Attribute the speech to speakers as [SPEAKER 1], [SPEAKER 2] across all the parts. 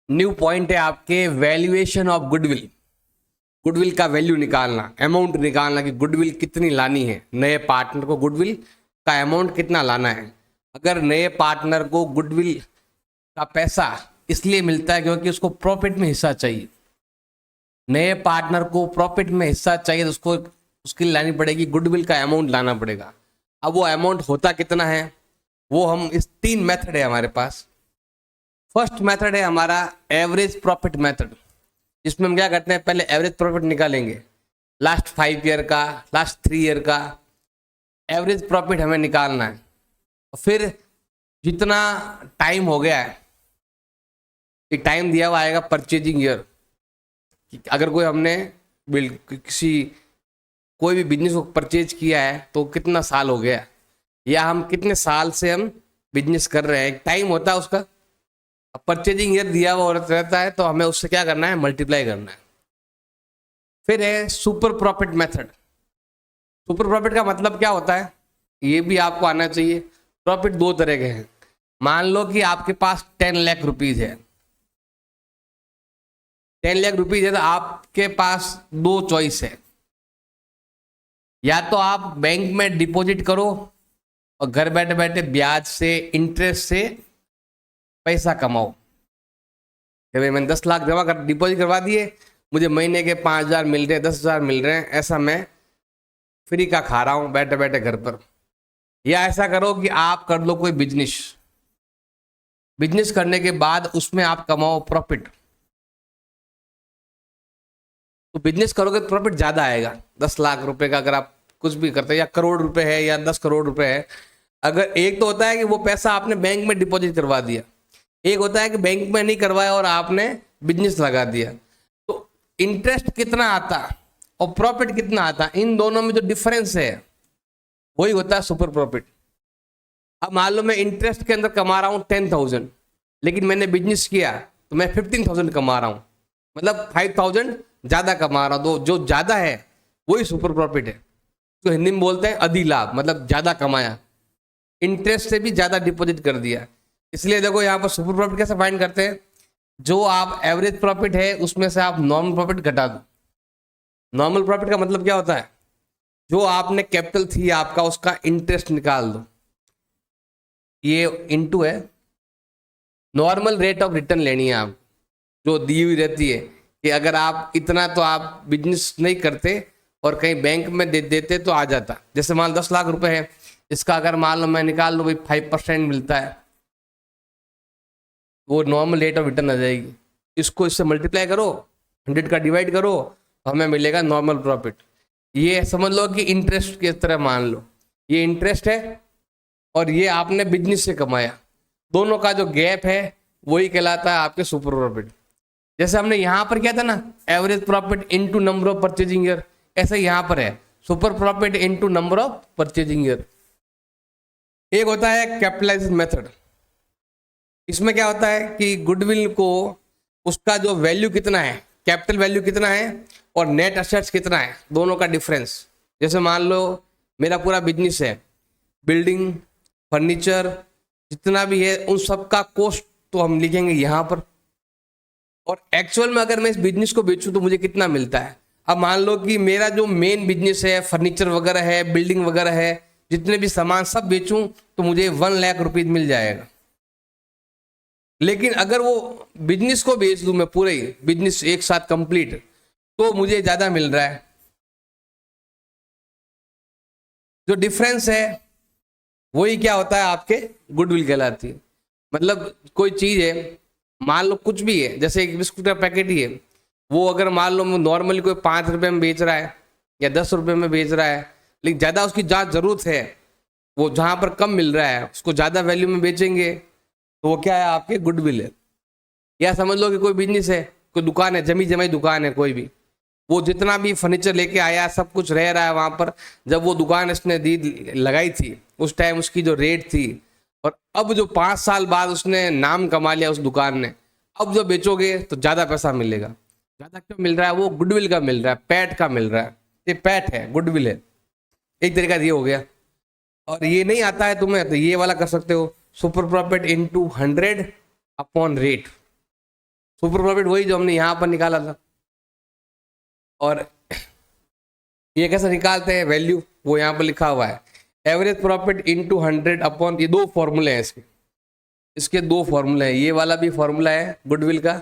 [SPEAKER 1] New point है आपके valuation of goodwill. Goodwill का वैल्यू निकालना, अमाउंट निकालना कि गुडविल कितनी लानी है। नए पार्टनर को गुडविल का अमाउंट कितना लाना है। अगर नए पार्टनर को गुडविल का पैसा इसलिए मिलता है क्योंकि उसको प्रॉफिट में हिस्सा चाहिए। नए पार्टनर को प्रॉफिट में हिस्सा चाहिए तो उसको उसके लिए लानी पड़ेगी गुडविल का अमाउंट लाना पड़ेगा। अब वो अमाउंट होता कितना है वो हम इस 3 मेथड है हमारे पास। फर्स्ट मेथड है हमारा एवरेज प्रॉफिट मेथड, जिसमें हम क्या करते हैं, पहले एवरेज प्रॉफिट निकालेंगे। लास्ट 5 ईयर का, लास्ट 3 ईयर का एवरेज प्रॉफिट हमें निकालना है। फिर जितना टाइम हो गया है, एक टाइम दिया हुआ आएगा परचेजिंग ईयर। अगर कोई हमने कोई भी बिजनेस को परचेज किया है तो कितना साल हो गया, या हम कितने साल से हम बिजनेस कर रहे हैं, एक टाइम होता है उसका। अब परचेजिंग ईयर दिया हुआ रहता है तो हमें उससे क्या करना है, मल्टीप्लाई करना है। फिर है super profit method. Super profit का मतलब क्या होता है ये भी आपको आना चाहिए। प्रॉफिट 2 तरह के हैं। मान लो कि आपके पास 10 लाख रुपीज है। 10 लाख रुपीज है तो आपके पास 2 चॉइस है। या तो आप बैंक में डिपॉजिट करो और घर बैठे बैठे ब्याज से, इंटरेस्ट से पैसा कमाओ कि भाई मैंने 10 लाख जमा कर डिपॉजिट करवा दिए, मुझे महीने के 5,000 मिल रहे हैं, 10,000 मिल रहे हैं, ऐसा मैं फ्री का खा रहा हूं बैठे बैठे घर पर। या ऐसा करो कि आप कर लो कोई बिजनेस, बिजनेस करने के बाद उसमें आप कमाओ प्रॉफिट। तो बिजनेस करोगे तो प्रॉफिट ज्यादा आएगा। 10 लाख रुपए का अगर आप कुछ भी करते हैं, या करोड़ रुपए है या 10 करोड़ रुपए है। अगर एक तो होता है कि वो पैसा आपने बैंक में डिपॉजिट करवा दिया, एक होता है कि बैंक में नहीं करवाया और आपने बिजनेस लगा दिया। तो इंटरेस्ट कितना आता और प्रॉफिट कितना आता, इन दोनों में जो डिफरेंस है वही होता है सुपर प्रॉफिट। अब मान लो मैं इंटरेस्ट के अंदर कमा रहा हूं 10,000, लेकिन मैंने बिजनेस किया तो मैं 15,000 कमा रहा हूं, मतलब 5,000 ज्यादा कमा रहा हूं। तो जो ज्यादा है वही सुपर प्रॉफिट है। तो हिंदी में बोलते हैं अधिलाभ, मतलब ज्यादा कमाया, इंटरेस्ट से भी ज्यादा डिपॉजिट कर दिया। इसलिए देखो यहाँ पर सुपर प्रॉफिट कैसे फाइंड करते हैं, जो आप एवरेज प्रॉफिट है उसमें से आप नॉर्मल प्रॉफिट घटा दो। नॉर्मल प्रॉफिट का मतलब क्या होता है, जो आपने कैपिटल थी आपका उसका इंटरेस्ट निकाल दो। ये इनटू है नॉर्मल रेट ऑफ रिटर्न लेनी है आप, जो दी हुई रहती है कि अगर आप इतना तो आप बिजनेस नहीं करते और कहीं बैंक में दे देते तो आ जाता। जैसे मान 10 लाख रुपए है, इसका अगर मान लो मैं निकाल लो भाई 5% मिलता है, वो नॉर्मल रेट ऑफ रिटर्न आ जाएगी। इसको इससे मल्टीप्लाई करो, 100 का डिवाइड करो तो हमें मिलेगा नॉर्मल प्रॉफिट। ये समझ लो कि इंटरेस्ट की तरह मान लो, ये इंटरेस्ट है और ये आपने बिजनेस से कमाया, दोनों का जो गैप है वही कहलाता है आपके सुपर प्रॉफिट। जैसे हमने यहां पर किया था ना, average profit into number of purchasing year, ऐसे यहां पर है super profit into number of purchasing year. एक होता है कैपिटलाइजेशन मेथड। इसमें क्या होता है कि गुडविल को उसका जो वैल्यू कितना है, कैपिटल वैल्यू कितना है और नेट एसेट्स कितना है, दोनों का डिफरेंस। जैसे मान लो मेरा पूरा बिजनेस है, बिल्डिंग, फर्नीचर जितना भी है उन सब का कॉस्ट तो हम लिखेंगे यहाँ पर, और एक्चुअल में अगर मैं इस बिजनेस को बेचूं तो मुझे कितना मिलता है। अब मान लो कि मेरा जो मेन बिजनेस है, फर्नीचर वगैरह है, बिल्डिंग वगैरह है, जितने भी सामान सब बेचूं तो मुझे 1 लाख रुपीज मिल जाएगा। लेकिन अगर वो बिजनेस को बेच दूं मैं, पूरे बिजनेस एक साथ कंप्लीट, तो मुझे ज्यादा मिल रहा है। जो डिफरेंस है वही क्या होता है आपके गुडविल कहलाती है। मतलब कोई चीज है, मान लो कुछ भी है, जैसे एक बिस्कुट का पैकेट ही है, वो अगर मान लो नॉर्मली कोई 5 रुपए में बेच रहा है या 10 रुपए में बेच रहा है, लेकिन ज्यादा उसकी जहाँ जरूरत है, वो जहां पर कम मिल रहा है उसको ज्यादा वैल्यू में बेचेंगे, तो वो क्या है आपके गुडविल है। या समझ लो कि कोई बिजनेस है, कोई दुकान है, जमी जमाई दुकान है कोई भी, वो जितना भी फर्नीचर लेके आया सब कुछ रह रहा है वहां पर। जब वो दुकान इसने दी लगाई थी उस टाइम उसकी जो रेट थी, और अब जो 5 साल बाद उसने नाम कमा लिया उस दुकान ने, अब जो बेचोगे तो ज्यादा पैसा मिलेगा। ज्यादा क्यों मिल रहा है, वो गुडविल का मिल रहा है, पैट का मिल रहा है। ये पैट है, गुडविल है, एक तरीका ये हो गया। और ये नहीं आता है तुम्हें तो ये वाला कर सकते हो, super profit into 100 upon rate. Super profit वही जो हमने यहाँ पर निकाला था। और ये कैसे निकालते हैं वैल्यू, वो यहाँ पर लिखा हुआ है एवरेज प्रॉफिट इनटू 100 अपॉन, ये दो फॉर्मूले हैं इसके दो फॉर्मूले हैं। ये वाला भी फॉर्मूला है गुडविल का,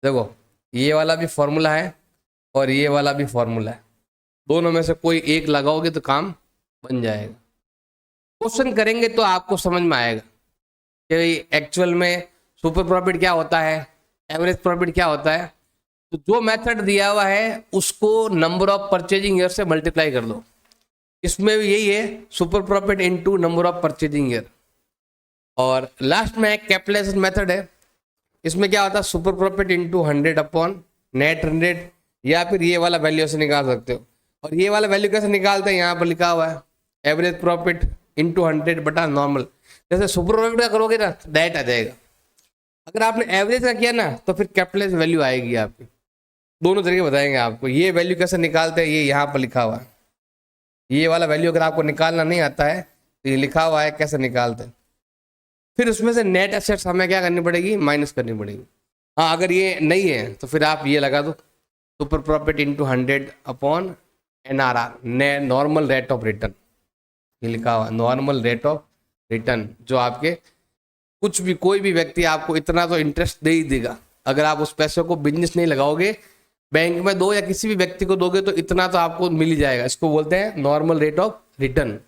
[SPEAKER 1] देखो ये वाला भी फॉर्मूला है और ये वाला भी फॉर्मूला है, दोनों में से कोई एक लगाओगे तो काम बन जाएगा। क्वेश्चन करेंगे तो आपको समझ में आएगा कि एक्चुअल में सुपर प्रॉफिट क्या होता है, एवरेज प्रॉफिट क्या होता है। तो जो मेथड दिया हुआ है उसको नंबर ऑफ परचेजिंग ईयर से मल्टीप्लाई कर दो। इसमें भी यही है, super profit into number of purchasing year. और लास्ट में एक कैपिटलाइजेशन मेथड है, इसमें क्या होता है super profit into 100 upon net 100, या फिर ये वाला वैल्यू से निकाल सकते हो। और ये वाला वैल्यू कैसे निकालते हैं, यहाँ पर लिखा हुआ है एवरेज प्रॉफिट इनटू 100 बटा नॉर्मल। जैसे सुपर प्रॉफिट का करोगे ना डायरेक्ट आ जाएगा, अगर आपने एवरेज का किया ना तो फिर कैपिटलाइज वैल्यू आएगी आपकी। दोनों तरीके बताएंगे आपको। ये वैल्यू कैसे निकालते हैं ये यहाँ पर लिखा हुआ है, ये वाला वैल्यू अगर आपको निकालना नहीं आता है तो ये लिखा हुआ है कैसे निकालते हैं। फिर उसमें से नेट एसेट्स हमें क्या करनी पड़ेगी, माइनस करनी पड़ेगी। हाँ अगर ये नहीं है तो फिर आप ये लगा दो super profit into 100 upon NRR, normal rate of return, ये लिखा हुआ नॉर्मल रेट ऑफ रिटर्न। जो आपके कुछ भी कोई भी व्यक्ति आपको इतना तो इंटरेस्ट दे ही देगा, अगर आप उस पैसे को बिजनेस नहीं लगाओगे बैंक में दो या किसी भी व्यक्ति को दोगे तो इतना तो आपको मिल ही जाएगा। इसको बोलते हैं नॉर्मल रेट ऑफ रिटर्न,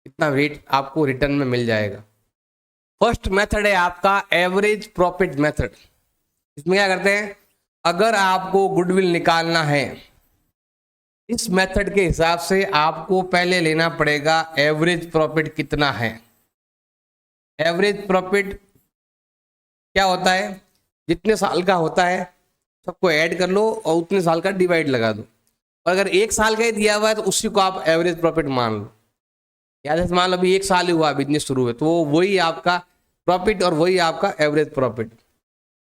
[SPEAKER 1] इतना रेट आपको रिटर्न में मिल जाएगा। फर्स्ट मेथड है आपका एवरेज प्रॉफिट मेथड। इसमें क्या करते हैं, अगर आपको गुडविल निकालना है इस मेथड के हिसाब से आपको पहले लेना पड़ेगा एवरेज प्रॉफिट कितना है। एवरेज प्रॉफिट क्या होता है, जितने साल का होता है सबको ऐड कर लो और उतने साल का डिवाइड लगा दो। और अगर एक साल का ही दिया हुआ है तो उसी को आप एवरेज प्रॉफिट मान लो। याद मान लो अभी एक साल ही हुआ बिजनेस शुरू है तो वही आपका प्रॉफिट और वही आपका average profit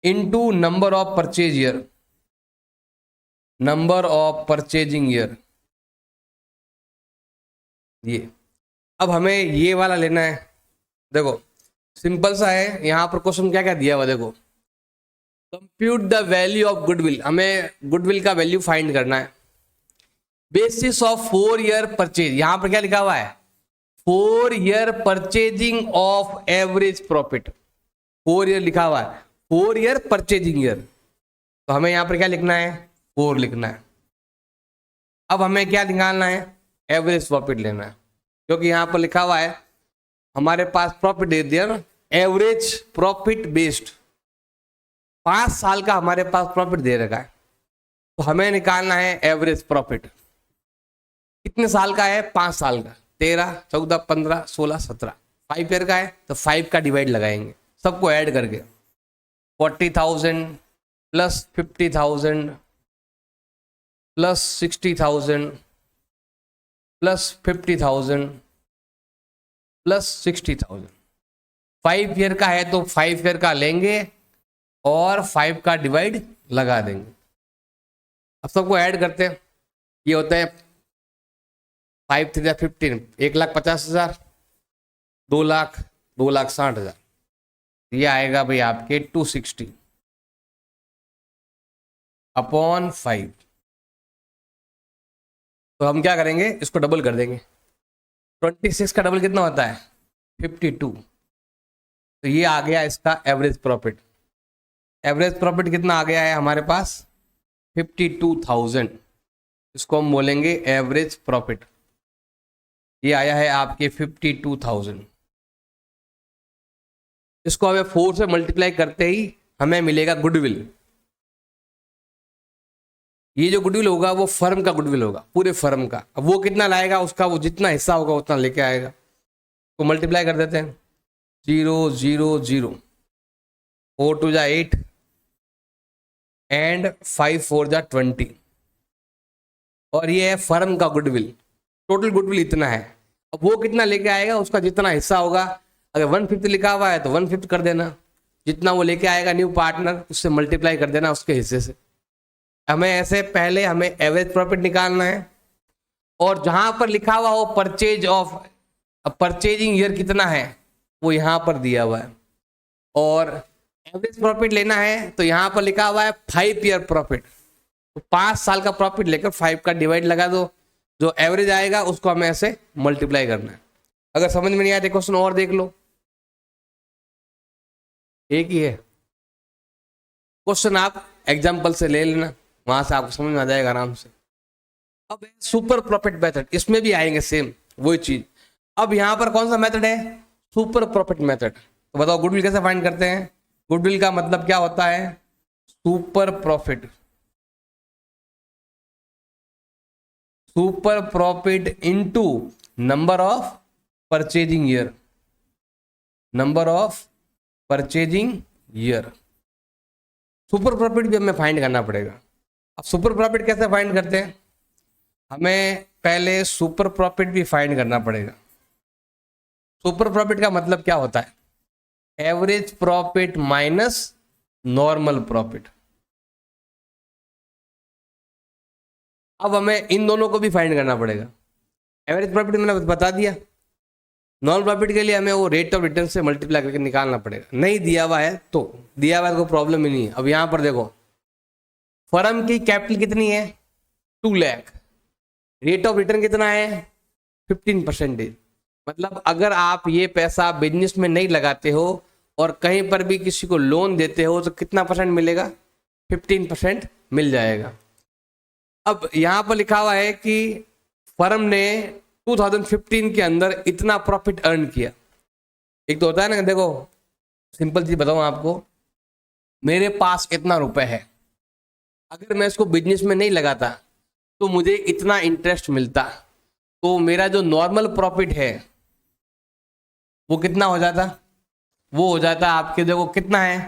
[SPEAKER 1] into number of purchase year, number of purchasing year. ये अब हमें ये वाला लेना है। देखो सिंपल सा है, यहाँ पर क्वेश्चन क्या क्या दिया हुआ देखो, compute the value of goodwill, हमें गुडविल का वैल्यू फाइंड करना है बेसिस ऑफ 4 ईयर परचेज। यहां पर क्या लिखा हुआ है 4 year purchasing of average profit, 4 year लिखा हुआ है, 4 ईयर परचेजिंग ईयर। तो हमें यहां पर क्या लिखना है 4 लिखना है। अब हमें क्या निकालना है एवरेज प्रॉफिट लेना है, क्योंकि यहां पर लिखा हुआ है हमारे पास प्रॉफिट दे दिया एवरेज प्रॉफिट बेस्ड, 5 साल का हमारे पास प्रॉफिट दे रखा है। तो हमें निकालना है एवरेज प्रॉफिट कितने साल का है, 5 साल का, 13, 14, 15, 16, 17, 5 ईयर का है तो 5 का डिवाइड लगाएंगे सबको ऐड करके 40,000 plus 50,000 plus 60,000 plus 50,000 plus 60,000। 5 year का है तो 5 ईयर का लेंगे और 5 का डिवाइड लगा देंगे। अब सबको ऐड करते हैं, ये होता है 5 3 15, 1,50,000, 2 लाख, 2,60,000, ये आएगा भाई आपके 260 अपॉन 5। तो हम क्या करेंगे इसको डबल कर देंगे, 26 का डबल कितना होता है 52। तो ये आ गया इसका एवरेज प्रॉफिट। एवरेज प्रॉफिट कितना आ गया है हमारे पास 52,000, इसको हम बोलेंगे एवरेज प्रॉफिट। ये आया है आपके 52,000। इसको हमें 4 से मल्टीप्लाई करते ही हमें मिलेगा गुडविल। ये जो गुडविल होगा वो फर्म का गुडविल होगा, पूरे फर्म का। अब वो कितना लाएगा उसका, वो जितना हिस्सा होगा उतना लेके आएगा। तो मल्टीप्लाई कर देते हैं 0 0 0, 4 2 जा 8 एंड 5 4 जा 20। और ये है फर्म का गुडविल, टोटल गुडविल इतना है। अब वो कितना लेके आएगा उसका जितना हिस्सा होगा, अगर 1/5 लिखा हुआ है तो 1/5 कर देना, जितना वो लेके आएगा न्यू पार्टनर उससे मल्टीप्लाई कर देना उसके हिस्से से। हमें ऐसे पहले हमें एवरेज प्रॉफिट निकालना है और जहां पर लिखा हुआ हो परचेज ऑफ, परचेजिंग ईयर कितना है वो यहां पर दिया हुआ है। और एवरेज प्रॉफिट लेना है तो यहां पर लिखा हुआ है 5 ईयर प्रॉफिट, तो 5 साल का प्रॉफिट लेकर 5 का डिवाइड लगा दो, जो एवरेज आएगा उसको हमें ऐसे मल्टीप्लाई करना है। अगर समझ में नहीं आया तो क्वेश्चन और देख लो, एक ही है क्वेश्चन, आप एग्जाम्पल से ले लेना, वहां से आपको समझ में आ जाएगा आराम से। अब सुपर प्रॉफिट मेथड, इसमें भी आएंगे सेम वही चीज। अब यहां पर कौन सा मेथड है, सुपर प्रॉफिट मेथड। तो बताओ गुडविल कैसे फाइंड करते हैं। गुडविल का मतलब क्या होता है, super profit, super profit into number of purchasing year, number of purchasing year. Super profit भी हमें फाइंड करना पड़ेगा। अब सुपर प्रॉफिट कैसे फाइंड करते हैं, हमें पहले सुपर प्रॉफिट भी फाइंड करना पड़ेगा। सुपर प्रॉफिट का मतलब क्या होता है, average profit minus normal profit. अब हमें इन दोनों को भी फाइंड करना पड़ेगा। एवरेज प्रॉफिट मैंने बता दिया, नॉर्मल प्रॉफिट के लिए हमें वो रेट ऑफ रिटर्न से मल्टीप्लाई करके निकालना पड़ेगा। नहीं दिया हुआ है तो दिया हुआ है तो कोई प्रॉब्लम ही नहीं है। अब यहां पर देखो फर्म की कैपिटल कितनी है 2 लाख, रेट ऑफ रिटर्न कितना है 15%। मतलब अगर आप ये पैसा बिजनेस में नहीं लगाते हो और कहीं पर भी किसी को लोन देते हो तो कितना परसेंट मिलेगा, 15% मिल जाएगा। अब यहां पर लिखा हुआ है कि फर्म ने 2015 के अंदर इतना प्रॉफिट अर्न किया। एक तो होता है ना, देखो सिंपल चीज बताऊं आपको, मेरे पास इतना रुपए है, अगर मैं इसको बिजनेस में नहीं लगाता तो मुझे इतना इंटरेस्ट मिलता, तो मेरा जो नॉर्मल प्रॉफिट है वो कितना हो जाता, वो हो जाता आपके, देखो कितना है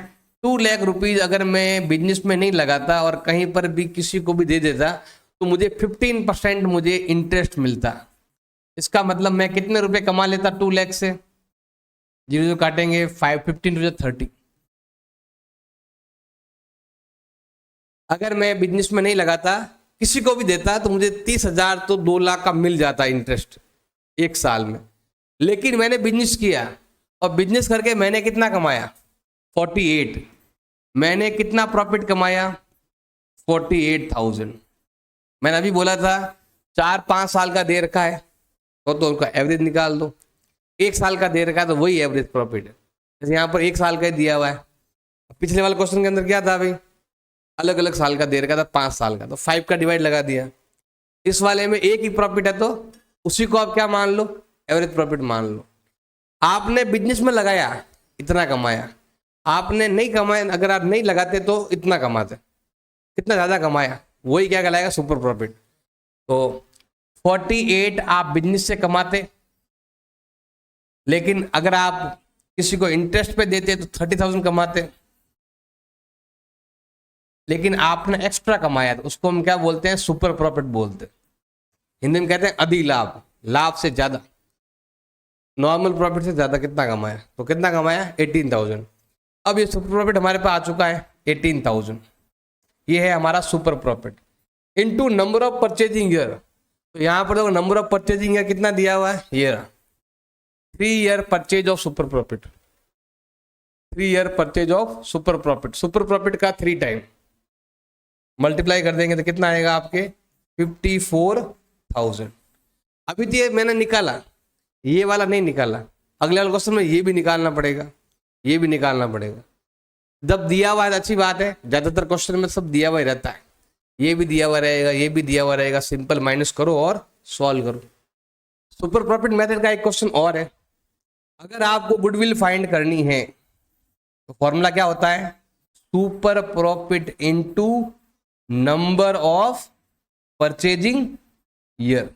[SPEAKER 1] 2 लाख रुपीज। अगर मैं बिजनेस में नहीं लगाता और कहीं पर भी किसी को भी दे देता तो मुझे 15% मुझे इंटरेस्ट मिलता। इसका मतलब मैं कितने रुपए कमा लेता 2 लाख से, 0 काटेंगे 5, 15 30। अगर मैं बिजनेस में नहीं लगाता किसी को भी देता तो मुझे 30,000 तो 2 लाख का मिल जाता इंटरेस्ट एक साल में। लेकिन मैंने बिजनेस किया और बिजनेस करके मैंने कितना कमाया 48, मैंने कितना प्रॉफिट कमाया 48,000। मैंने अभी बोला था 4-5 साल का दे रखा है तो उनका एवरेज निकाल दो, 1 साल का दे रखा है तो वही एवरेज प्रॉफिट है। जैसे यहाँ पर 1 साल का दिया हुआ है, पिछले वाले क्वेश्चन के अंदर क्या था भाई, अलग अलग साल का दे रखा था 5 साल का, तो 5 का डिवाइड लगा दिया। इस वाले में एक ही प्रॉफिट है तो उसी को आप क्या मान लो, एवरेज प्रॉफिट मान लो। आपने बिजनेस में लगाया इतना कमाया, आपने नहीं कमाया, अगर आप नहीं लगाते तो इतना कमाते, कितना ज्यादा कमाया, वही क्या कहलाएगा सुपर प्रॉफिट। तो 48 आप बिजनेस से कमाते, लेकिन अगर आप किसी को इंटरेस्ट पे देते तो 30,000 कमाते, लेकिन आपने एक्स्ट्रा कमाया तो उसको हम क्या बोलते हैं, सुपर प्रॉफिट बोलते हैं। हिंदी में कहते हैं अधिक लाभ, लाभ से ज्यादा, नॉर्मल प्रॉफिट से ज्यादा कितना कमाया, तो कितना कमाया 18,000। अब ये सुपर प्रॉफिट हमारे पास आ चुका है 18,000, ये है हमारा super profit into number of purchasing year. तो यहां पर देखो नंबर ऑफ परचेजिंग ईयर कितना दिया हुआ है, ये 3 year purchase of super profit, 3 year purchase of super profit. Super profit का 3 टाइम मल्टीप्लाई कर देंगे तो कितना आएगा आपके 54,000। अभी तो ये मैंने निकाला, ये वाला नहीं निकाला, अगले वाले क्वेश्चन में ये भी निकालना पड़ेगा, ये भी निकालना पड़ेगा। जब दिया हुआ है अच्छी बात है, ज्यादातर क्वेश्चन में सब दिया हुआ ही रहता है, ये भी दिया हुआ रहेगा, ये भी दिया हुआ रहेगा, सिंपल माइनस करो और सॉल्व करो। सुपर प्रॉफिट मेथड का एक क्वेश्चन और है, अगर आपको गुडविल फाइंड करनी है तो फॉर्मूला क्या होता है, super profit into number of purchasing year.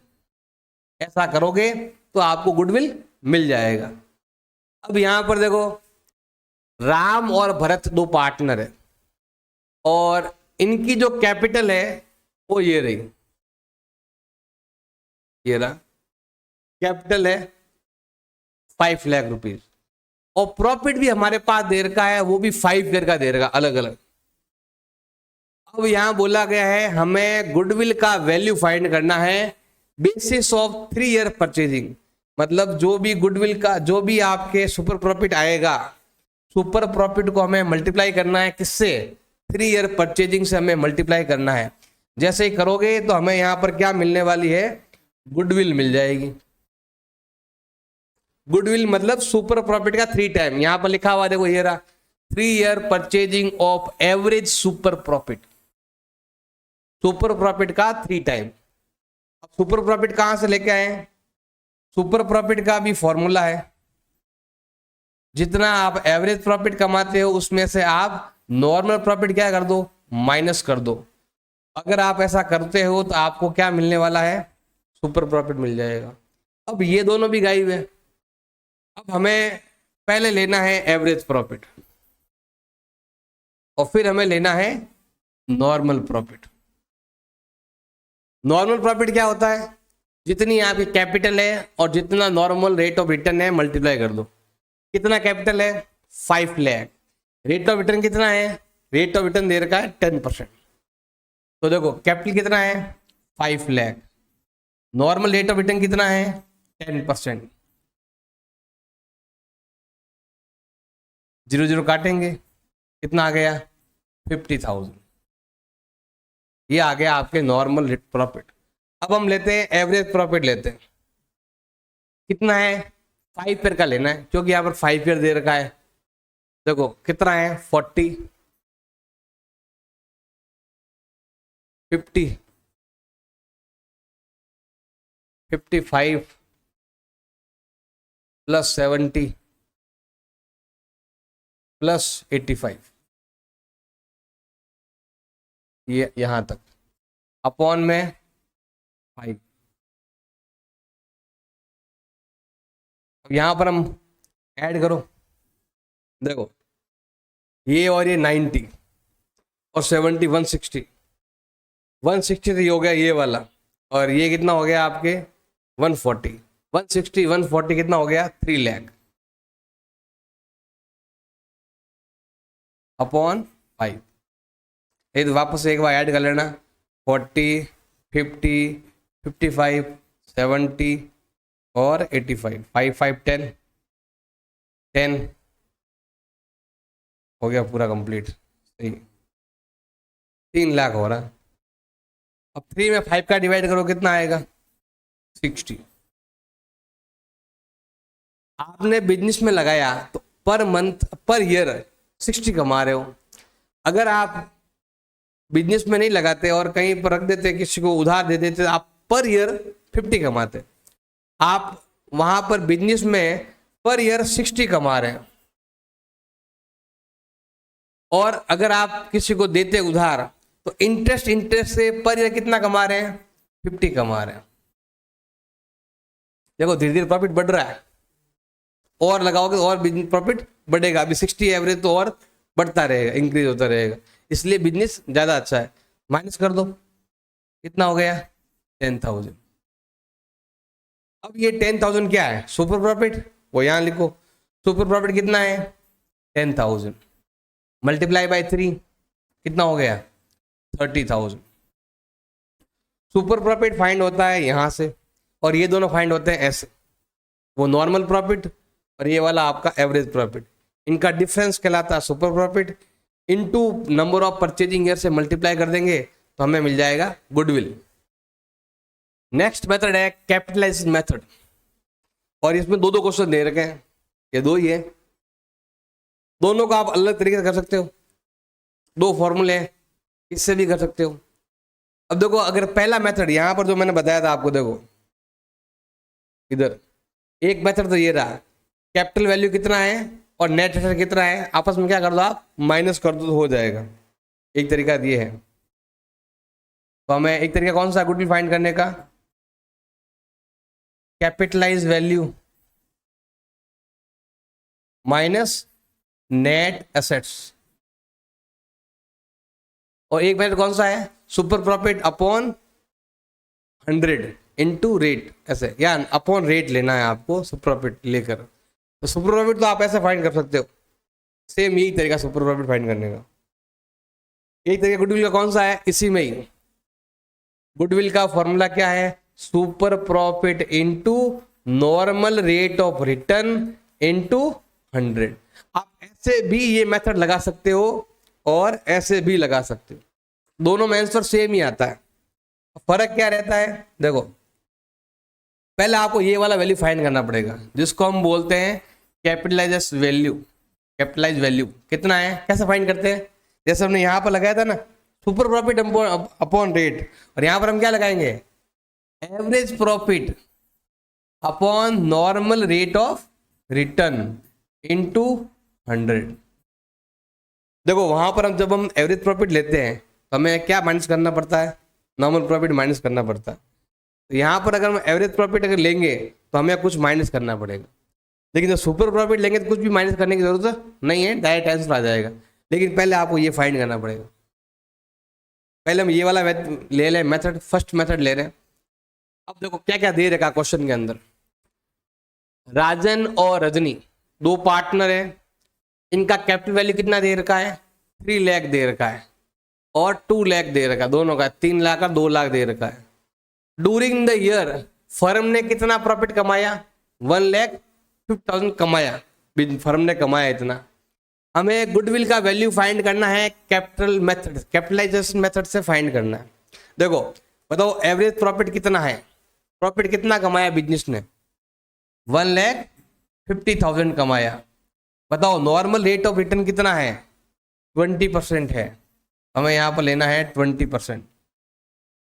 [SPEAKER 1] ऐसा करोगे तो आपको गुडविल मिल जाएगा। अब यहां पर देखो राम और भरत 2 पार्टनर है और इनकी जो कैपिटल है वो ये रही, ये रहा कैपिटल है 5 लाख रुपीज, और प्रॉफिट भी हमारे पास दे रखा है, वो भी 5 ईयर का दे रखा अलग अलग। अब यहां बोला गया है हमें गुडविल का वैल्यू फाइंड करना है बेसिस ऑफ 3 ईयर परचेजिंग। मतलब जो भी गुडविल का, जो भी आपके सुपर प्रॉफिट आएगा सुपर प्रॉफिट को हमें मल्टीप्लाई करना है किससे, 3 ईयर परचेजिंग से हमें मल्टीप्लाई करना है। जैसे ही करोगे तो हमें यहां पर क्या मिलने वाली है, गुडविल मिल जाएगी। गुडविल मतलब सुपर प्रॉफिट का 3 टाइम, यहां पर लिखा हुआ देखो ये रहा, 3 year purchasing of average super profit, super profit का 3 टाइम। अब सुपर प्रॉफिट कहां से लेके आए, सुपर प्रॉफिट का भी फॉर्मूला है, जितना आप एवरेज प्रॉफिट कमाते हो उसमें से आप नॉर्मल प्रॉफिट क्या कर दो, माइनस कर दो। अगर आप ऐसा करते हो तो आपको क्या मिलने वाला है, सुपर प्रॉफिट मिल जाएगा। अब ये दोनों भी गायब है। अब हमें पहले लेना है एवरेज प्रॉफिट और फिर हमें लेना है नॉर्मल प्रॉफिट। नॉर्मल प्रॉफिट क्या होता है, जितनी आपकी कैपिटल है और जितना नॉर्मल रेट ऑफ रिटर्न है मल्टीप्लाई कर दो। कितना कैपिटल है, 5 लाख, रेट ऑफ रिटर्न कितना है, रेट ऑफ रिटर्न दे रखा है 10%। तो देखो कैपिटल कितना है 5 lakh, normal rate of return कितना है 10%, 0 काटेंगे, कितना आ गया 50,000। ये आ गया आपके नॉर्मल प्रॉफिट। अब हम लेते हैं एवरेज प्रॉफिट, लेते हैं कितना है, 5 ईयर का लेना है क्योंकि यहाँ पर 5 ईयर दे रखा है। देखो कितना है 40, 50, 55 प्लस 70 प्लस 85, ये यहां तक अपॉन में 5। यहां पर हम ऐड करो, देखो ये और ये 90 और 70 160, 160 तो हो गया ये वाला, और ये कितना हो गया आपके 140, 160 140 कितना हो गया 3 लाख अपॉन 5। ये तो वापस एक बार ऐड कर लेना, 40 50 55 70 और 85, 5 5 10 10 हो गया पूरा कंप्लीट। सही 3 लाख हो रहा। अब 3 में 5 का डिवाइड करो कितना आएगा 60। आपने बिजनेस में लगाया तो पर मंथ पर ईयर 60 कमा रहे हो। अगर आप बिजनेस में नहीं लगाते और कहीं पर रख देते, किसी को उधार दे देते, आप पर ईयर 50 कमाते। आप वहां पर बिजनेस में पर ईयर 60 कमा रहे हैं, और अगर आप किसी को देते उधार तो इंटरेस्ट से पर ईयर कितना कमा रहे हैं 50 कमा रहे हैं। देखो धीरे धीरे प्रॉफिट बढ़ रहा है, और लगाओगे और बिजनेस प्रॉफिट बढ़ेगा। अभी 60 एवरेज तो और बढ़ता रहेगा, इंक्रीज होता रहेगा, इसलिए बिजनेस ज्यादा अच्छा है। माइनस कर दो, कितना हो गया 10,000। अब ये 10,000 क्या है, सुपर प्रॉफिट, वो यहां लिखो। सुपर प्रॉफिट कितना है 10,000 मल्टीप्लाई बाय 3 कितना हो गया 30,000। सुपर प्रॉफिट फाइंड होता है यहां से, और ये दोनों फाइंड होते हैं ऐसे, वो नॉर्मल प्रॉफिट और ये वाला आपका एवरेज प्रॉफिट। इनका डिफरेंस कहलाता है super profit. Into number of purchasing year से मल्टीप्लाई कर देंगे तो हमें मिल जाएगा गुडविल। नेक्स्ट मेथड है कैपिटलाइज मेथड, और इसमें दो क्वेश्चन दे रखे हैं, ये दो ही है। दोनों को आप अलग तरीके से कर सकते हो, 2 फॉर्मूले हैं, इससे भी कर सकते हो। अब देखो अगर पहला मेथड यहां पर जो मैंने बताया था आपको, देखो इधर एक मेथड तो ये रहा, कैपिटल वैल्यू कितना है और नेट एसेट कितना है, आपस में क्या कर दो आप माइनस कर दो तो हो जाएगा। एक तरीका ये है। तो हमें एक तरीका कौन सा गुडविल फाइंड करने का, capitalize value minus net assets, और एक मेथड कौन सा है super profit upon 100 into rate, ऐसे या अपॉन रेट लेना है आपको सुपर प्रॉफिट लेकर। तो सुपर प्रॉफिट तो आप ऐसे फाइंड कर सकते हो, सेम यही तरीका सुपर प्रॉफिट फाइंड करने का। एक तरीका गुडविल का कौन सा है, इसी में ही गुडविल का फॉर्मूला क्या है, super profit into normal rate of return into 100। आप ऐसे भी ये मेथड लगा सकते हो और ऐसे भी लगा सकते हो, दोनों में आंसर सेम ही आता है। फर्क क्या रहता है, देखो पहले आपको ये वाला वैल्यू फाइंड करना पड़ेगा जिसको हम बोलते हैं कैपिटलाइज वैल्यू। कैपिटलाइज वैल्यू कितना है, कैसे फाइंड करते हैं, जैसे हमने यहाँ पर लगाया था ना सुपर प्रॉफिट अपॉन रेट, और यहाँ पर हम क्या लगाएंगे, average profit upon normal rate of return into 100। देखो वहां पर हम जब हम एवरेज प्रॉफिट लेते हैं तो हमें क्या माइनस करना पड़ता है, नॉर्मल प्रॉफिट माइनस करना पड़ता है। तो यहाँ पर अगर हम एवरेज प्रॉफिट अगर लेंगे तो हमें कुछ माइनस करना पड़ेगा, लेकिन जब सुपर प्रॉफिट लेंगे तो कुछ भी माइनस करने की जरूरत नहीं है, डायरेक्ट आंसर आ जाएगा। लेकिन पहले आपको ये फाइंड करना पड़ेगा। पहले हम ये वाला ले लें मेथड, फर्स्ट मेथड ले रहे हैं। अब देखो क्या क्या दे रखा क्वेश्चन के अंदर, राजन और रजनी दो पार्टनर है, इनका कैपिटल वैल्यू कितना दे रखा है, 3 लाख दे रखा है और 2 लाख दे रखा है, दोनों का 3 लाख और 2 लाख दे रखा है। ड्यूरिंग द ईयर फर्म ने कितना प्रॉफिट कमाया, 1,50,000 कमाया, फर्म ने कमाया इतना। हमें गुडविल का वैल्यू फाइंड करना है, कैपिटल मेथड कैपिटलाइजेशन मेथड से फाइंड करना है। देखो बताओ एवरेज प्रॉफिट कितना है, प्रॉफिट कितना कमाया बिजनेस ने, 1,50,000 कमाया। बताओ नॉर्मल रेट ऑफ रिटर्न कितना है, 20% है, हमें यहाँ पर लेना है 20%।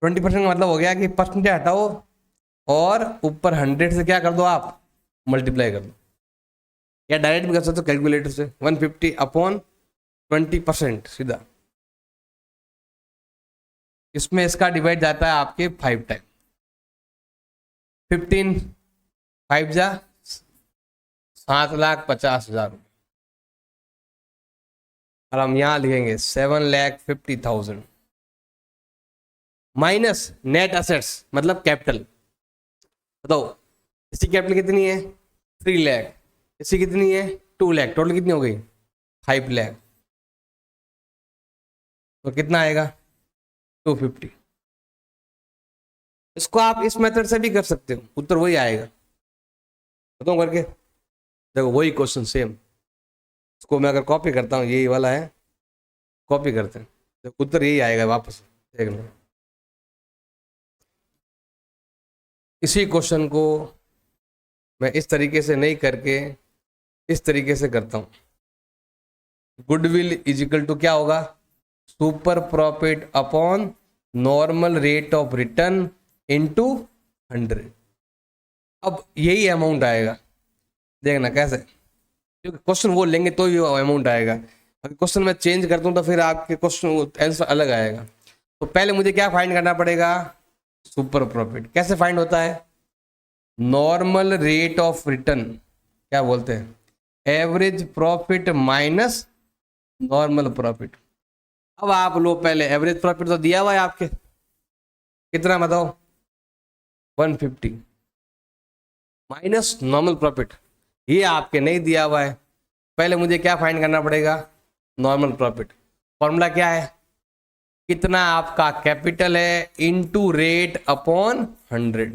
[SPEAKER 1] 20% का मतलब हो गया कि परसेंटेज हटाओ और ऊपर 100 से क्या कर दो आप, मल्टीप्लाई कर दो, या डायरेक्ट भी कर सकते हो कैलकुलेटर से, 150 अपॉन 20% सीधा। इसमें इसका डिवाइड जाता है आपके 5 टाइम, 15 5 जा 7,50,000, और हम यहां लिखेंगे 7,50,000 माइनस नेट असेट्स मतलब कैपिटल। बताओ इसकी कैपिटल कितनी है, 3 लाख, इसकी कितनी है 2 लाख, टोटल कितनी हो गई 5 लाख, तो कितना आएगा 250। इसको आप इस मेथड से भी कर सकते हो, उत्तर वही आएगा, बताऊं करके, देखो वही क्वेश्चन सेम। इसको मैं अगर कॉपी करता हूँ, यही वाला है, कॉपी करते हैं तो उत्तर यही आएगा वापस, देख लो। इसी क्वेश्चन को मैं इस तरीके से नहीं करके इस तरीके से करता हूं। गुडविल इज इक्वल टू क्या होगा, super profit upon normal rate of return into 100। अब यही अमाउंट आएगा, देखना कैसे, क्योंकि क्वेश्चन वो लेंगे तो ही अमाउंट आएगा। अगर क्वेश्चन मैं चेंज करता हूँ तो फिर आपके क्वेश्चन आंसर अलग आएगा। तो पहले मुझे क्या फाइंड करना पड़ेगा, सुपर प्रॉफिट। कैसे फाइंड होता है, नॉर्मल रेट ऑफ रिटर्न, क्या बोलते हैं, average profit minus normal profit. अब आप लो पहले एवरेज प्रॉफिट तो दिया हुआ है आपके, कितना बताओ 150 माइनस नॉर्मल प्रॉफिट, ये आपके नहीं दिया हुआ है। पहले मुझे क्या फाइंड करना पड़ेगा, नॉर्मल प्रॉफिट। फॉर्मूला क्या है, कितना आपका कैपिटल है इनटू रेट अपॉन 100।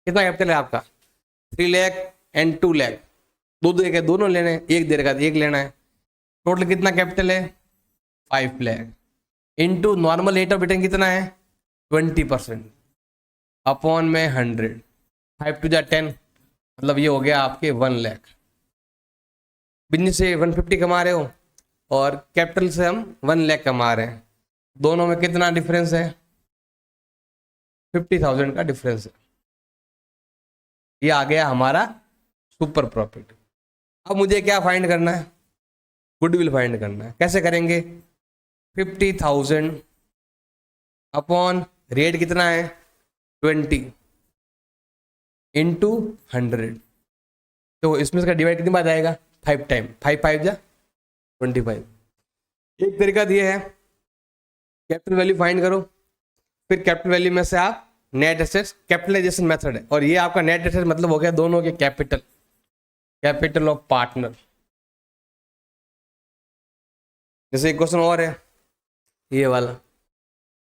[SPEAKER 1] कितना कैपिटल है आपका, 3 लाख एंड 2 लाख, दो दे के दोनों लेने, एक दे रखा एक लेना है। टोटल कितना कैपिटल है 5 lakh into normal rate of return कितना है 20% अपॉन में 100, 5 टू जा 10, मतलब ये हो गया आपके 1 लाख। बिजनेस से 150 कमा रहे हो और कैपिटल से हम 1 लाख कमा रहे हैं, दोनों में कितना डिफरेंस है, 50,000 का डिफरेंस है। ये आ गया हमारा सुपर प्रॉफिट। अब मुझे क्या फाइंड करना है, गुडविल फाइंड करना है। कैसे करेंगे, 50,000 अपॉन रेट कितना है 20 इंटू 100, तो इसमें इसका डिवाइड कितनी बार आएगा 5 टाइम, 5 5 जा 25। एक तरीका दिया है, कैपिटल वैल्यू फाइंड करो, फिर कैपिटल वैल्यू में से आप नेट एसेट्स, कैपिटलाइजेशन मेथड है, और ये आपका नेट एसेट मतलब हो गया दोनों के कैपिटल, कैपिटल ऑफ पार्टनर। जैसे एक क्वेश्चन और है ये वाला,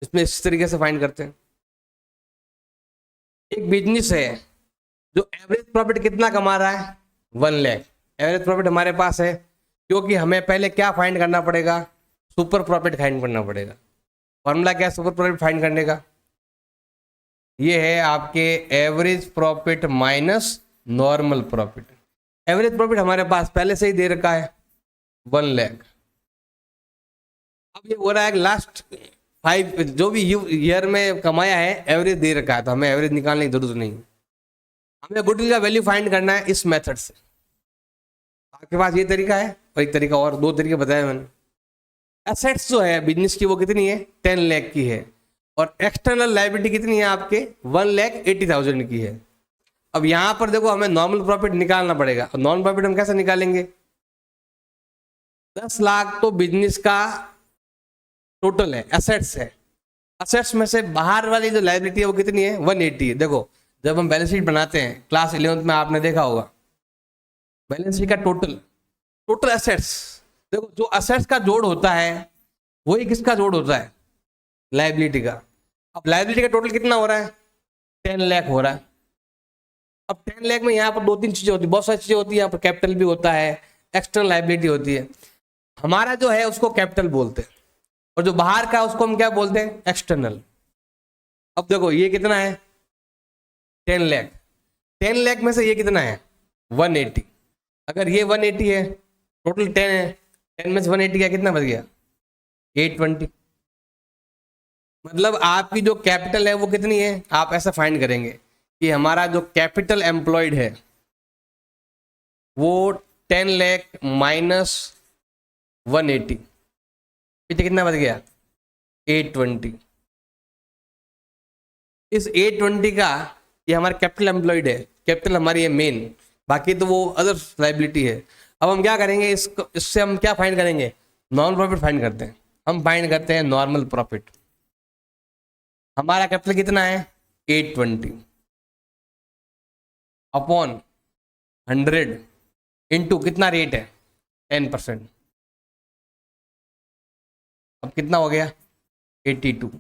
[SPEAKER 1] इसमें इस तरीके से फाइंड करते हैं। एक बिजनेस है जो एवरेज प्रॉफिट कितना कमा रहा है 1 लाख, एवरेज प्रॉफिट हमारे पास है क्योंकि हमें पहले क्या फाइंड करना पड़ेगा, सुपर प्रॉफिट फाइंड करना पड़ेगा। फॉर्मूला क्या है सुपर प्रॉफिट फाइंड करने का, ये है आपके average profit minus normal profit. Average profit हमारे पास पहले से ही दे रखा है 1 लाख। अब ये हो रहा है लास्ट 5 जो भी ईयर में कमाया है एवरेज दे रखा है, तो हमें एवरेज निकालने की जरूरत नहीं। हमें गुडविल का वैल्यू फाइंड करना है इस मेथड से। आपके पास ये तरीका है और एक तरीका और, 2 तरीके बताए मैंने। एसेट्स जो है बिजनेस की वो कितनी है 10 लाख की है, और एक्सटर्नल लायबिलिटी कितनी है आपके 1,80,000 की है। अब यहां पर देखो हमें नॉर्मल प्रॉफिट निकालना पड़ेगा, और नॉर्मल प्रॉफिट हम कैसे निकालेंगे, 10 लाख तो बिजनेस का टोटल है, एसेट्स है। एसेट्स में से बाहर वाली जो लायबिलिटी है वो कितनी है 180 है। देखो जब हम बैलेंस शीट बनाते हैं क्लास 11th में आपने देखा होगा, बैलेंस शीट का टोटल एसेट्स, देखो जो एसेट्स का जोड़ होता है वही किसका जोड़ होता है, लायबिलिटी का। अब लायबिलिटी का टोटल कितना हो रहा है 10 लाख हो रहा है। अब 10 लाख में यहाँ पर 2-3 चीजें होती है, बहुत सारी चीजें होती है। यहाँ पर कैपिटल भी होता है, एक्सटर्नल लायबिलिटी होती है। हमारा जो है उसको कैपिटल बोलते हैं, और जो बाहर का उसको हम क्या बोलते हैं एक्सटर्नल। अब देखो ये कितना है 10 लाख, 10 लाख में से ये कितना है 180। अगर ये 180 है, टोटल 10 है, 10 में से 180 का कितना बच गया 820। मतलब आपकी जो कैपिटल है वो कितनी है, आप ऐसा फाइंड करेंगे कि हमारा जो कैपिटल एम्प्लॉयड है वो 10 लाख माइनस 180, कितना बच गया 820। इस 820 का ये हमारा कैपिटल एम्प्लॉयड है, कैपिटल हमारी है मेन, बाकी तो वो अदर लाइबिलिटी है। अब हम क्या करेंगे, इससे हम क्या फाइंड करेंगे, नॉर्मल प्रॉफिट फाइंड करते हैं। हम फाइंड करते हैं नॉर्मल प्रॉफिट। हमारा कैपिटल कितना है 820 अपॉन 100 इंटू कितना रेट है 10%। अब कितना हो गया 82।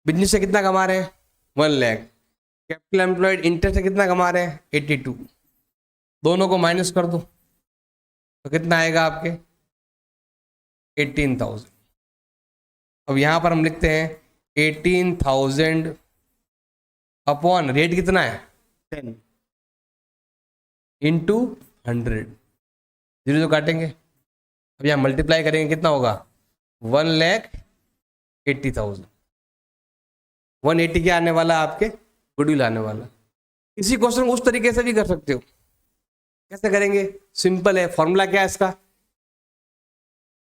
[SPEAKER 1] बिजनेस से कितना कमा रहे हैं 1 लाख, कैपिटल एम्प्लॉयड इंटरेस्ट से कितना कमा रहे हैं 82। दोनों को माइनस कर दो तो कितना आएगा आपके 18,000। अब यहां पर हम लिखते हैं 18,000 अपॉन रेट कितना है 10 इंटू 100, जीरो जो काटेंगे। अब यहाँ मल्टीप्लाई करेंगे कितना होगा 1,80,000। 180 क्या आने वाला आपके गुडविल आने वाला। इसी क्वेश्चन को उस तरीके से भी कर सकते हो। कैसे करेंगे, सिंपल है, फॉर्मूला क्या है इसका,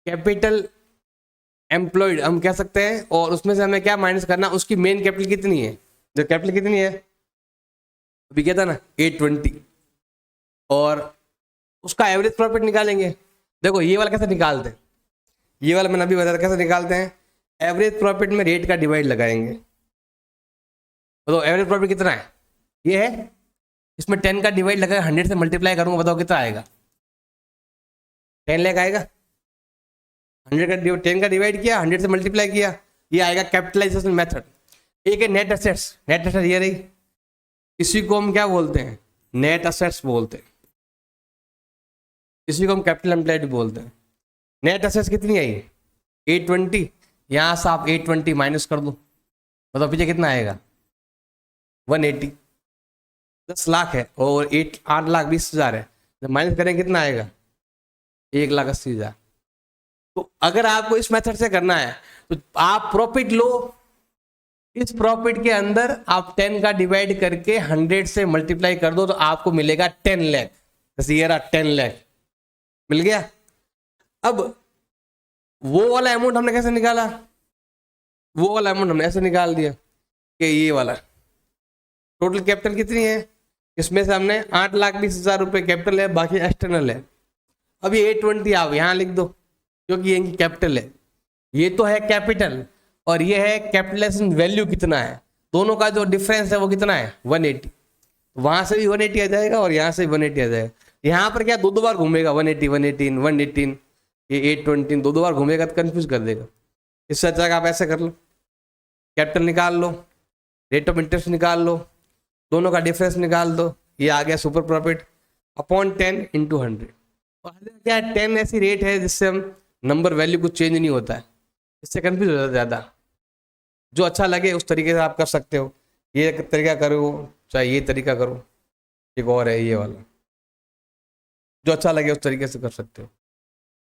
[SPEAKER 1] कैपिटल एम्प्लॉयड हम कह सकते हैं, और उसमें से हमें क्या माइनस करना, उसकी मेन कैपिटल कितनी है, जो कैपिटल कितनी है अभी क्या था ना 820, और उसका एवरेज प्रॉफिट निकालेंगे। देखो ये वाला कैसे निकालते हैं, ये वाला मैंने अभी बताया कैसे निकालते हैं। एवरेज प्रॉफिट में रेट का डिवाइड लगाएंगे, तो एवरेज प्रॉफिट कितना है ये है, इसमें 10 का डिवाइड लगा 100 से मल्टीप्लाई करूंगा, बताओ कितना आएगा 10 लाख आएगा। 10 का डिवाइड किया 100 से मल्टीप्लाई किया, ये आएगा कैपिटलाइजेशन मेथड। एक है नेट एसेट्स, नेट एसेट्स ये रही, इसी को हम क्या बोलते हैं नेट एसेट्स बोलते हैं, इसी को हम कैपिटल एम्प्लॉयड बोलते हैं। नेट एसेट्स कितनी आई 820, यहाँ से आप 820 माइनस कर दो, बताओ पीछे कितना आएगा 180। 10 लाख है और 8,20,000 है, जब माइनस करें कितना आएगा 1,80,000। तो अगर आपको इस मेथड से करना है तो आप प्रॉफिट लो, इस प्रॉफिट के अंदर आप 10 का डिवाइड करके 100 से मल्टीप्लाई कर दो, तो आपको मिलेगा 10 लाख। जैसे ये रहा 10 लाख मिल गया। अब वो वाला अमाउंट हमने कैसे निकाला, वो वाला अमाउंट हमने ऐसे निकाल दिया कि ये वाला टोटल कैपिटल कितनी है, इसमें से हमने 8,20,000 रुपये कैपिटल है, बाकी एक्सटर्नल है। अब ये 820 आप यहाँ लिख दो क्योंकि ये इनकी कैपिटल है, ये तो है कैपिटल और ये है कैपिटलाइजेशन वैल्यू कितना है, दोनों का जो डिफरेंस है वो कितना है 180। वहां से भी 180 आ जाएगा और यहाँ से भी 180 आ जाएगा। यहाँ पर क्या दो बार घूमेगा 180 118 118, ये 820 दो बार घूमेगा तो कंफ्यूज कर देगा। इससे अच्छा आप ऐसे कर लो, कैपिटल निकाल लो, रेट ऑफ इंटरेस्ट निकाल लो, दोनों का डिफरेंस निकाल दो, ये आ गया सुपर प्रॉफिट अपॉन 10 इंटू 100। और क्या 10 ऐसी रेट है जिससे हम नंबर वैल्यू कुछ चेंज नहीं होता है, इससे कंफ्यूज हो जाता है ज़्यादा। जो अच्छा लगे उस तरीके से आप कर सकते हो, ये तरीका करो चाहे ये तरीका करो, एक और है ये वाला, जो अच्छा लगे उस तरीके से कर सकते हो।